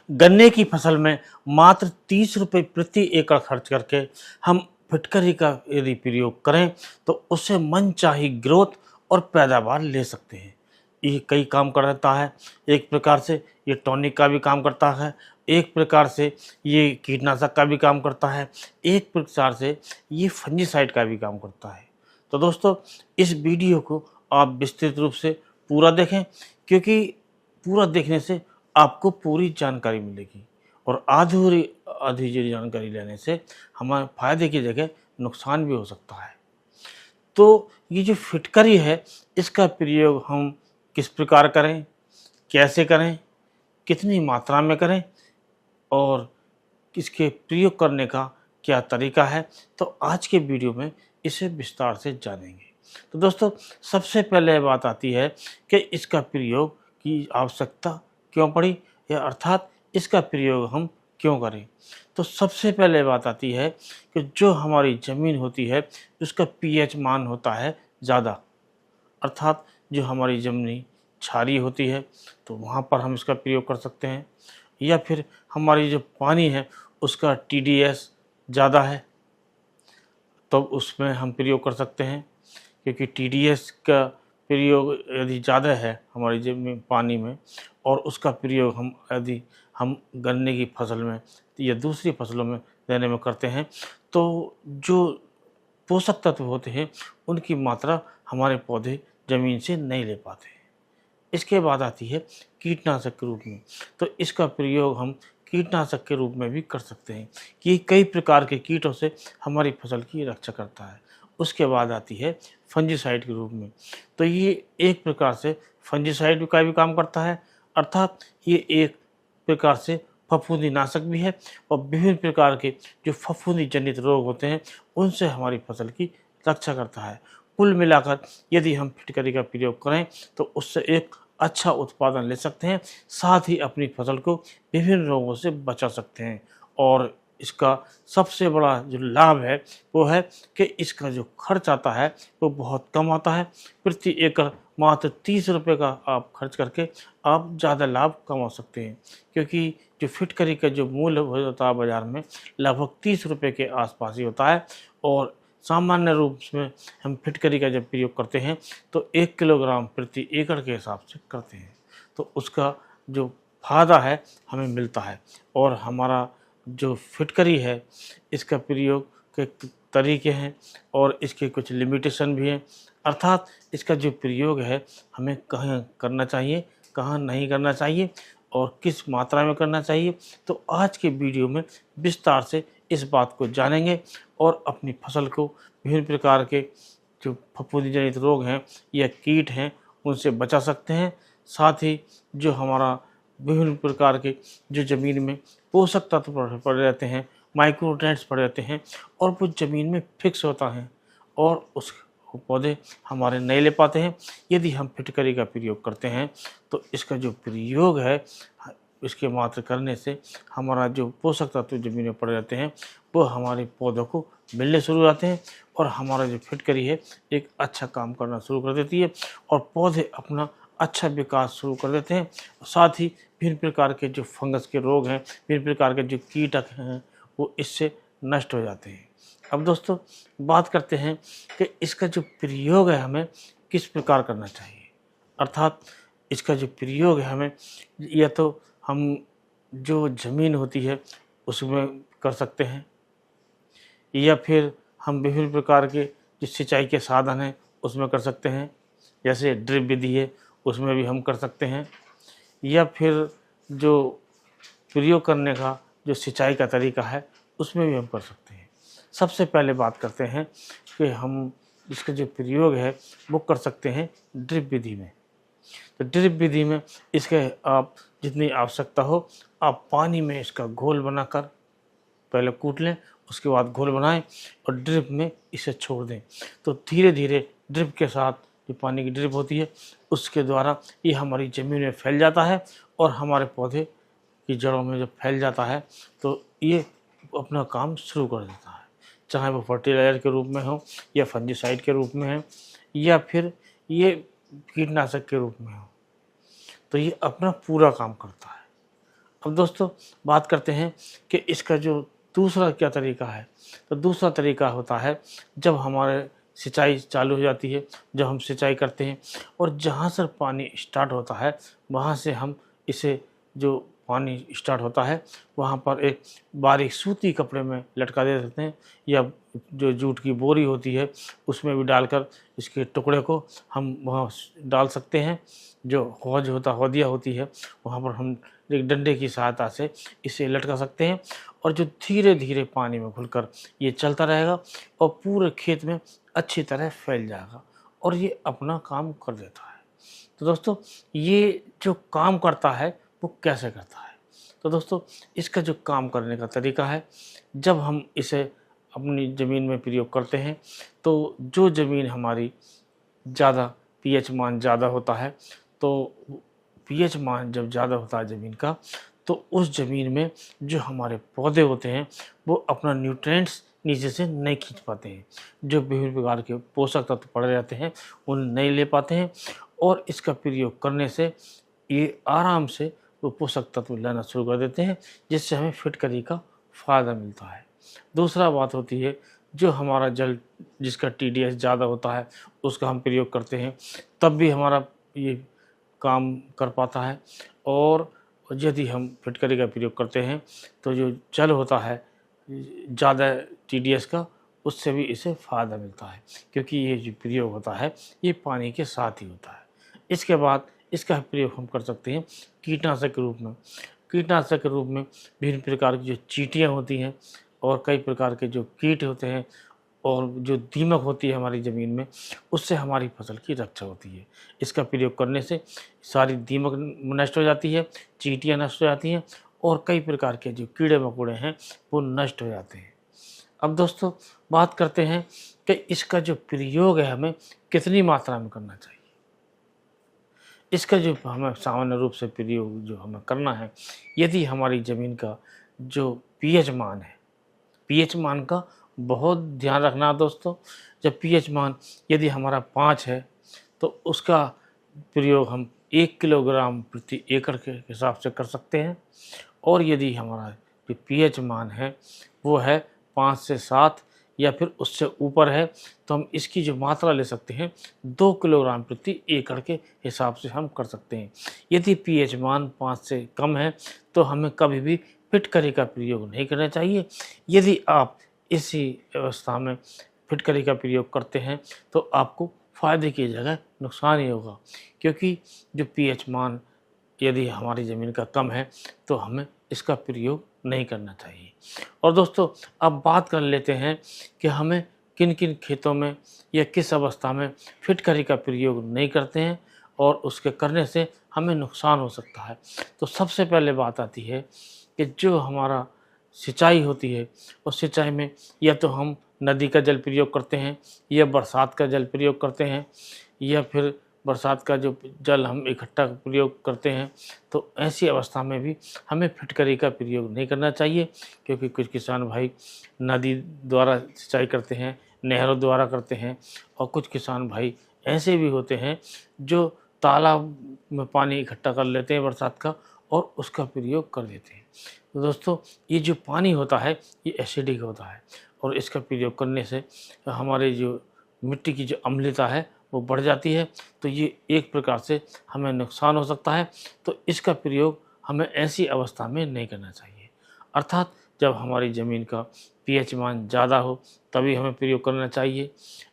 गन्ने की फसल में मात्र 30 रुपये प्रति एकड़ खर्च करके हम फिटकरी का यदि प्रयोग करें तो उससे मनचाही ग्रोथ और पैदावार ले सकते हैं। ये कई काम करता है। एक प्रकार से ये टॉनिक का भी काम करता है, एक प्रकार से ये कीटनाशक का भी काम करता है, एक प्रकार से ये फंजीसाइड का भी काम करता है। तो दोस्तों, इस वीडियो को आप विस्तृत रूप से पूरा देखें, क्योंकि पूरा देखने से आपको पूरी जानकारी मिलेगी और आधी जानकारी लेने से हमारे फायदे की जगह नुकसान भी हो सकता है। तो ये जो फिटकरी है, इसका प्रयोग हम किस प्रकार करें, कैसे करें, कितनी मात्रा में करें और इसके प्रयोग करने का क्या तरीका है, तो आज के वीडियो में इसे विस्तार से जानेंगे। तो दोस्तों, सबसे पहले बात आती है कि इसका प्रयोग की आवश्यकता क्यों पड़ी, या अर्थात इसका प्रयोग हम क्यों करें। तो सबसे पहले बात आती है कि जो हमारी ज़मीन होती है उसका पीएच मान होता है ज़्यादा, अर्थात जो हमारी ज़मीनी क्षारीय होती है तो वहाँ पर हम इसका प्रयोग कर सकते हैं, या फिर हमारी जो पानी है उसका टीडीएस ज़्यादा है तो उसमें हम प्रयोग कर सकते हैं, क्योंकि टीडीएस का प्रयोग यदि ज़्यादा है हमारी ज़मीन पानी में और उसका प्रयोग हम यदि हम गन्ने की फसल में या दूसरी फसलों में देने में करते हैं तो जो पोषक तत्व होते हैं उनकी मात्रा हमारे पौधे ज़मीन से नहीं ले पाते हैं। इसके बाद आती है कीटनाशक के रूप में। तो इसका प्रयोग हम कीटनाशक के रूप में भी कर सकते हैं कि कई प्रकार के कीटों से हमारी फसल की रक्षा करता है। उसके बाद आती है फंजीसाइड के रूप में। तो ये एक प्रकार से फंजीसाइड का भी काम करता है, अर्थात ये एक प्रकार से फफूंदीनाशक भी है और विभिन्न प्रकार के जो फफूंदी जनित रोग होते हैं उनसे हमारी फसल की रक्षा करता है। कुल मिलाकर यदि हम फिटकरी का प्रयोग करें तो उससे एक अच्छा उत्पादन ले सकते हैं, साथ ही अपनी फसल को विभिन्न रोगों से बचा सकते हैं। और इसका सबसे बड़ा जो लाभ है वो है कि इसका जो खर्च आता है वो बहुत कम आता है। प्रति एकड़ मात्र 30 रुपये का आप खर्च करके आप ज़्यादा लाभ कमा सकते हैं, क्योंकि जो फिटकरी का जो मूल्य होता है बाज़ार में लगभग 30 रुपये के आसपास ही होता है। और सामान्य रूप में हम फिटकरी का जब प्रयोग करते हैं तो 1 किलोग्राम प्रति एकड़ के हिसाब से करते हैं, तो उसका जो फ़ायदा है हमें मिलता है। और हमारा जो फिटकरी है इसका प्रयोग के तरीके हैं और इसके कुछ लिमिटेशन भी हैं, अर्थात इसका जो प्रयोग है हमें कहाँ करना चाहिए, कहाँ नहीं करना चाहिए और किस मात्रा में करना चाहिए। तो आज के वीडियो में विस्तार से इस बात को जानेंगे और अपनी फसल को विभिन्न प्रकार के जो फफूंदी जनित रोग हैं या कीट हैं उनसे बचा सकते हैं। साथ ही जो हमारा विभिन्न प्रकार के जो ज़मीन में पोषक तत्व पड़े रहते हैं, माइक्रोन्यूट्रिएंट्स पड़े रहते हैं और वो ज़मीन में फिक्स होता है और उस पौधे हमारे नहीं ले पाते हैं। यदि हम फिटकरी का प्रयोग करते हैं तो इसका जो प्रयोग है इसके मात्र करने से हमारा जो पोषक तत्व ज़मीन में पड़े रहते हैं वो हमारे पौधों को मिलने शुरू हो जाते हैं और हमारा जो फिटकरी है एक अच्छा काम करना शुरू कर देती है और पौधे अपना अच्छा विकास शुरू कर देते हैं। साथ ही भिन्न प्रकार के जो फंगस के रोग हैं, भिन्न प्रकार के जो कीटक हैं वो इससे नष्ट हो जाते हैं। अब दोस्तों, बात करते हैं कि इसका जो प्रयोग है हमें किस प्रकार करना चाहिए, अर्थात इसका जो प्रयोग है हमें या तो हम जो ज़मीन होती है उसमें कर सकते हैं, या फिर हम विभिन्न प्रकार के जो सिंचाई के साधन हैं उसमें कर सकते हैं, जैसे ड्रिप विधि है उसमें भी हम कर सकते हैं, या फिर जो प्रयोग करने का जो सिंचाई का तरीका है उसमें भी हम कर सकते हैं। सबसे पहले बात करते हैं कि हम इसका जो प्रयोग है वो कर सकते हैं ड्रिप विधि में। तो ड्रिप विधि में इसके आप जितनी आवश्यकता हो आप पानी में इसका घोल बनाकर पहले कूट लें, उसके बाद घोल बनाएं और ड्रिप में इसे छोड़ दें। तो धीरे धीरे ड्रिप के साथ जो पानी की ड्रिप होती है उसके द्वारा ये हमारी ज़मीन में फैल जाता है और हमारे पौधे की जड़ों में जब फैल जाता है तो ये अपना काम शुरू कर देता है, चाहे वो फर्टिलाइज़र के रूप में हो या फंजीसाइड के रूप में है या फिर ये कीटनाशक के रूप में हो। तो ये अपना पूरा काम करता है। अब दोस्तों बात करते हैं कि इसका जो दूसरा क्या तरीका है। तो दूसरा तरीका होता है जब हमारे सिंचाई चालू हो जाती है, जब हम सिंचाई करते हैं और जहाँ से पानी स्टार्ट होता है वहाँ से हम इसे जो पानी स्टार्ट होता है वहाँ पर एक बारीक सूती कपड़े में लटका दे देते हैं, या जो जूट की बोरी होती है उसमें भी डालकर इसके टुकड़े को हम वहाँ डाल सकते हैं। जो हौदिया होती है वहाँ पर हम एक डंडे की सहायता से इसे लटका सकते हैं और जो धीरे धीरे पानी में घुलकर ये चलता रहेगा और पूरे खेत में अच्छी तरह फैल जाएगा और ये अपना काम कर देता है। तो दोस्तों ये जो काम करता है वो कैसे करता है? तो दोस्तों इसका जो काम करने का तरीका है, जब हम इसे अपनी ज़मीन में प्रयोग करते हैं तो जो ज़मीन हमारी ज़्यादा पीएच मान ज़्यादा होता है, तो पीएच मान जब ज़्यादा होता है ज़मीन का, तो उस ज़मीन में जो हमारे पौधे होते हैं वो अपना न्यूट्रिएंट्स नीचे से नहीं खींच पाते हैं। जो विभिन्न प्रकार के पोषक तत्व पड़े रहते हैं उन्हें नहीं ले पाते हैं और इसका प्रयोग करने से ये आराम से वो पोषक तत्व लेना शुरू कर देते हैं, जिससे हमें फिटकरी का फ़ायदा मिलता है। दूसरा बात होती है जो हमारा जल जिसका टीडीएस ज़्यादा होता है उसका हम प्रयोग करते हैं, तब भी हमारा ये काम कर पाता है। और यदि हम फिटकरी का प्रयोग करते हैं तो जो जल होता है ज़्यादा टीडीएस का, उससे भी इसे फ़ायदा मिलता है, क्योंकि ये जो प्रयोग होता है ये पानी के साथ ही होता है। इसके बाद इसका प्रयोग हम कर सकते हैं कीटनाशक के रूप में। कीटनाशक के रूप में विभिन्न प्रकार की जो चींटियाँ होती हैं और कई प्रकार के जो कीट होते हैं और जो दीमक होती है हमारी ज़मीन में, उससे हमारी फसल की रक्षा होती है। इसका प्रयोग करने से सारी दीमक नष्ट हो जाती है, चींटियाँ नष्ट हो जाती हैं और कई प्रकार के जो कीड़े मकोड़े हैं वो नष्ट हो जाते हैं। अब दोस्तों बात करते हैं कि इसका जो प्रयोग है हमें कितनी मात्रा में करना चाहिए। इसका जो हमें सामान्य रूप से प्रयोग जो हमें करना है, यदि हमारी ज़मीन का जो पीएच मान है, पीएच मान का बहुत ध्यान रखना है दोस्तों। जब पीएच मान यदि हमारा 5 है तो उसका प्रयोग हम 1 किलोग्राम प्रति एकड़ के हिसाब से कर सकते हैं। और यदि हमारा जो पीएच मान है वो है 5 से 7 या फिर उससे ऊपर है, तो हम इसकी जो मात्रा ले सकते हैं 2 किलोग्राम प्रति एकड़ के हिसाब से हम कर सकते हैं। यदि पीएच मान 5 से कम है तो हमें कभी भी फिटकरी का प्रयोग नहीं करना चाहिए। यदि आप इसी अवस्था में फिटकरी का प्रयोग करते हैं तो आपको फ़ायदे की जगह नुकसान ही होगा, क्योंकि जो पीएच मान यदि हमारी ज़मीन का कम है तो हमें इसका प्रयोग नहीं करना चाहिए। और दोस्तों अब बात कर लेते हैं कि हमें किन किन खेतों में या किस अवस्था में फिटकरी का प्रयोग नहीं करते हैं और उसके करने से हमें नुकसान हो सकता है। तो सबसे पहले बात आती है कि जो हमारा सिंचाई होती है उस सिंचाई में या तो हम नदी का जल प्रयोग करते हैं या बरसात का जल प्रयोग करते हैं, या फिर बरसात का जो जल हम इकट्ठा प्रयोग करते हैं, तो ऐसी अवस्था में भी हमें फिटकरी का प्रयोग नहीं करना चाहिए, क्योंकि कुछ किसान भाई नदी द्वारा सिंचाई करते हैं, नहरों द्वारा करते हैं और कुछ किसान भाई ऐसे भी होते हैं जो तालाब में पानी इकट्ठा कर लेते हैं बरसात का और उसका प्रयोग कर देते हैं। तो दोस्तों ये जो पानी होता है ये एसिडिक होता है और इसका प्रयोग करने से हमारे जो मिट्टी की जो अम्लता है वो बढ़ जाती है, तो ये एक प्रकार से हमें नुकसान हो सकता है। तो इसका प्रयोग हमें ऐसी अवस्था में नहीं करना चाहिए, अर्थात जब हमारी ज़मीन का पीएच मान ज़्यादा हो तभी हमें प्रयोग करना चाहिए।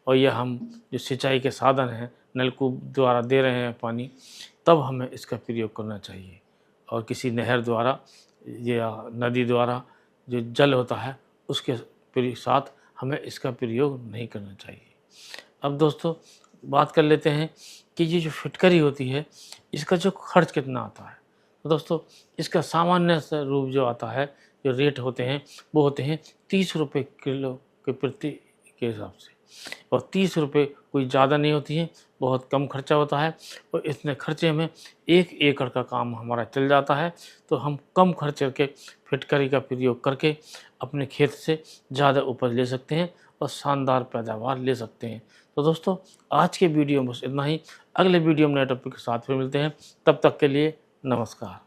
और यह हम जो सिंचाई के साधन हैं नलकूप द्वारा दे रहे हैं पानी, तब हमें इसका प्रयोग करना चाहिए। और किसी नहर द्वारा या नदी द्वारा जो जल होता है उसके साथ हमें इसका प्रयोग नहीं करना चाहिए। अब दोस्तों बात कर लेते हैं कि ये जो फिटकरी होती है इसका जो खर्च कितना आता है। तो दोस्तों इसका सामान्य सा रूप जो आता है, जो रेट होते हैं वो होते हैं 30 रुपये किलो के प्रति के हिसाब से। और 30 रुपये कोई ज़्यादा नहीं होती है, बहुत कम खर्चा होता है और इतने खर्चे में 1 एकड़ का काम हमारा चल जाता है। तो हम कम खर्च करके फिटकरी का प्रयोग करके अपने खेत से ज़्यादा उपज ले सकते हैं और शानदार पैदावार ले सकते हैं। तो दोस्तों आज के वीडियो में बस इतना ही। अगले वीडियो में नए टॉपिक के साथ फिर मिलते हैं, तब तक के लिए नमस्कार।